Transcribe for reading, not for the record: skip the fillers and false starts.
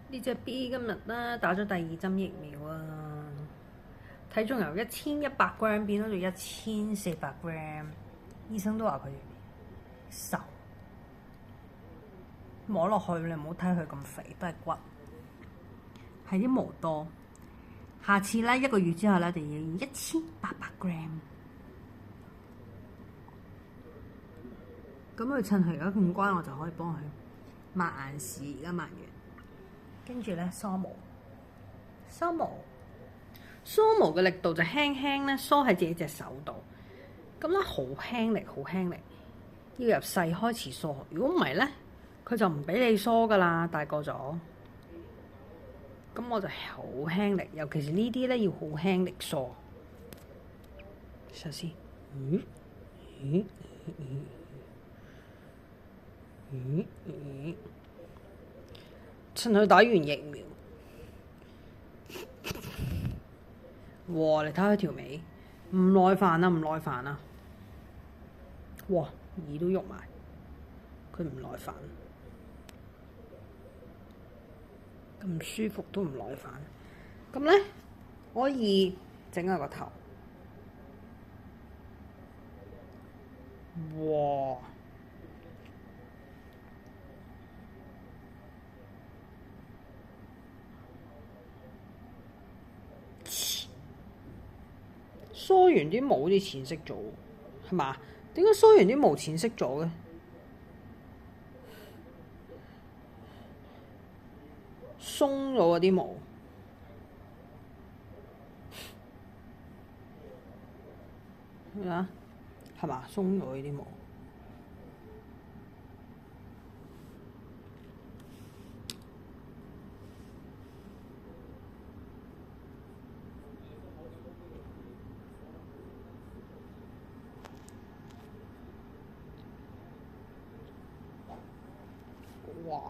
呢隻 B 今日咧打咗第2針疫苗啊，體重由1100g 變咗做1400g，醫生都話佢瘦，摸落去你唔好睇佢咁肥，都係骨，係啲毛多。下次咧1個月之後咧，就要1800g。咁佢趁佢而家咁乖，我就可以幫佢抹眼屎，而家抹完，跟住咧梳毛，梳毛嘅力度就輕輕咧梳喺自己隻手度，咁咧好輕力，要由細開始梳。如果唔係咧，佢就唔俾你梳噶啦，大個咗。咁我就好輕力，尤其是呢啲咧要好輕力梳。首先，趁佢打完疫苗，哇！你睇下條尾，唔耐煩啊！哇，耳都喐埋，佢唔耐煩，咁舒服都唔耐煩。咁咧可以整下個頭，哇！梳完啲毛好似淺色咗，係嘛？點解梳完啲毛淺色咗嘅？鬆咗嗰啲毛，咩啊？係嘛？鬆咗呢啲毛。哇！